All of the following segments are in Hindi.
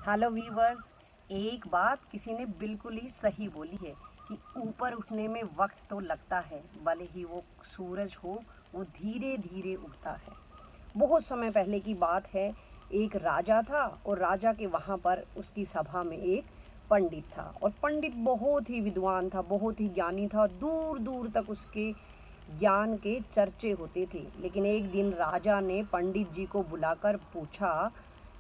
Hello viewers. एक बात किसी ने बिल्कुल ही सही बोली है कि ऊपर उठने में वक्त तो लगता है, भले ही वो सूरज हो, वो धीरे धीरे उगता है। बहुत समय पहले की बात है। एक राजा था और राजा के वहाँ पर उसकी सभा में एक पंडित था और पंडित बहुत ही विद्वान था, बहुत ही ज्ञानी था। दूर दूर तक उसके ज्ञान के चर्चे होते थे। लेकिन एक दिन राजा ने पंडित जी को बुलाकर पूछा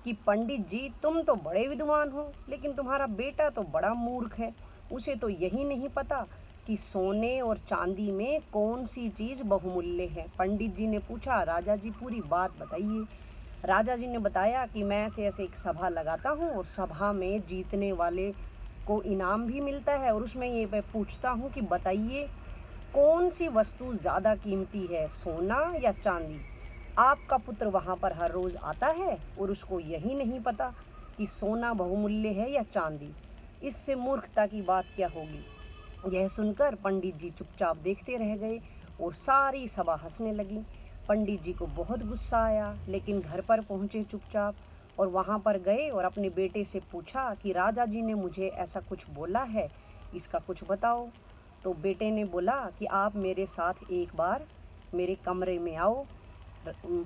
कि पंडित जी, तुम तो बड़े विद्वान हो, लेकिन तुम्हारा बेटा तो बड़ा मूर्ख है। उसे तो यही नहीं पता कि सोने और चांदी में कौन सी चीज़ बहुमूल्य है। पंडित जी ने पूछा, राजा जी पूरी बात बताइए। राजा जी ने बताया कि मैं ऐसे ऐसे एक सभा लगाता हूँ और सभा में जीतने वाले को इनाम भी मिलता है, और उसमें ये मैं पूछता हूँ कि बताइए कौन सी वस्तु ज़्यादा कीमती है, सोना या चांदी। आपका पुत्र वहाँ पर हर रोज़ आता है और उसको यही नहीं पता कि सोना बहुमूल्य है या चांदी। इससे मूर्खता की बात क्या होगी। यह सुनकर पंडित जी चुपचाप देखते रह गए और सारी सभा हंसने लगी। पंडित जी को बहुत गुस्सा आया, लेकिन घर पर पहुँचे चुपचाप और वहाँ पर गए और अपने बेटे से पूछा कि राजा जी ने मुझे ऐसा कुछ बोला है, इसका कुछ बताओ। तो बेटे ने बोला कि आप मेरे साथ एक बार मेरे कमरे में आओ।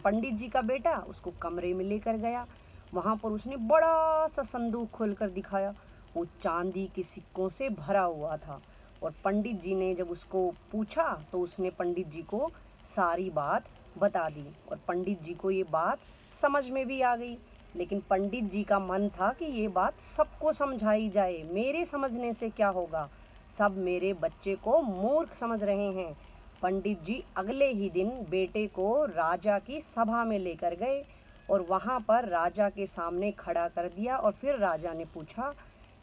पंडित जी का बेटा उसको कमरे में लेकर गया। वहाँ पर उसने बड़ा सा संदूक खोलकर दिखाया। वो चांदी के सिक्कों से भरा हुआ था। और पंडित जी ने जब उसको पूछा तो उसने पंडित जी को सारी बात बता दी और पंडित जी को ये बात समझ में भी आ गई। लेकिन पंडित जी का मन था कि ये बात सबको समझाई जाए, मेरे समझने से क्या होगा, सब मेरे बच्चे को मूर्ख समझ रहे हैं। पंडित जी अगले ही दिन बेटे को राजा की सभा में लेकर गए और वहाँ पर राजा के सामने खड़ा कर दिया। और फिर राजा ने पूछा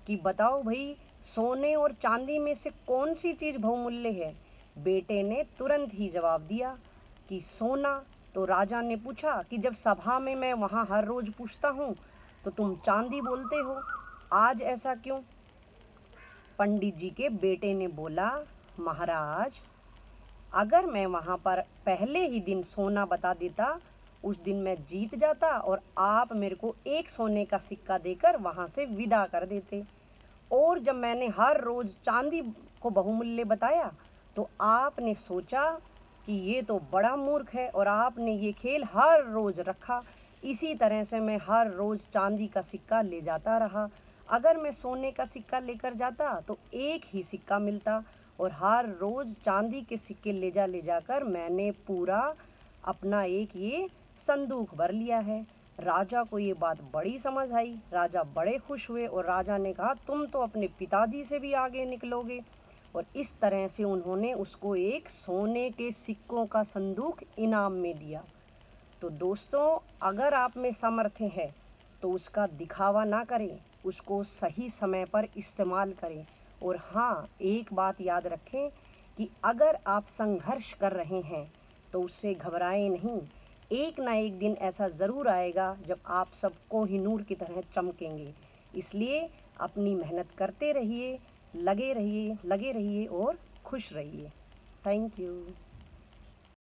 कि बताओ भाई, सोने और चांदी में से कौन सी चीज़ बहुमूल्य है। बेटे ने तुरंत ही जवाब दिया कि सोना। तो राजा ने पूछा कि जब सभा में मैं वहाँ हर रोज़ पूछता हूँ तो तुम चांदी बोलते हो, आज ऐसा क्यों। पंडित जी के बेटे ने बोला, महाराज, अगर मैं वहाँ पर पहले ही दिन सोना बता देता, उस दिन मैं जीत जाता और आप मेरे को एक सोने का सिक्का देकर वहाँ से विदा कर देते। और जब मैंने हर रोज़ चांदी को बहुमूल्य बताया तो आपने सोचा कि ये तो बड़ा मूर्ख है और आपने ये खेल हर रोज़ रखा। इसी तरह से मैं हर रोज़ चांदी का सिक्का ले जाता रहा। अगर मैं सोने का सिक्का लेकर जाता तो एक ही सिक्का मिलता, और हर रोज़ चांदी के सिक्के ले जाकर मैंने पूरा अपना एक ये संदूक भर लिया है। राजा को ये बात बड़ी समझ आई। राजा बड़े खुश हुए और राजा ने कहा, तुम तो अपने पिताजी से भी आगे निकलोगे। और इस तरह से उन्होंने उसको एक सोने के सिक्कों का संदूक इनाम में दिया। तो दोस्तों, अगर आप में सामर्थ्य है तो उसका दिखावा ना करें, उसको सही समय पर इस्तेमाल करें। और हाँ, एक बात याद रखें कि अगर आप संघर्ष कर रहे हैं तो उससे घबराएं नहीं। एक ना एक दिन ऐसा ज़रूर आएगा जब आप सब कोहिनूर की तरह चमकेंगे। इसलिए अपनी मेहनत करते रहिए, लगे रहिए और खुश रहिए। Thank you.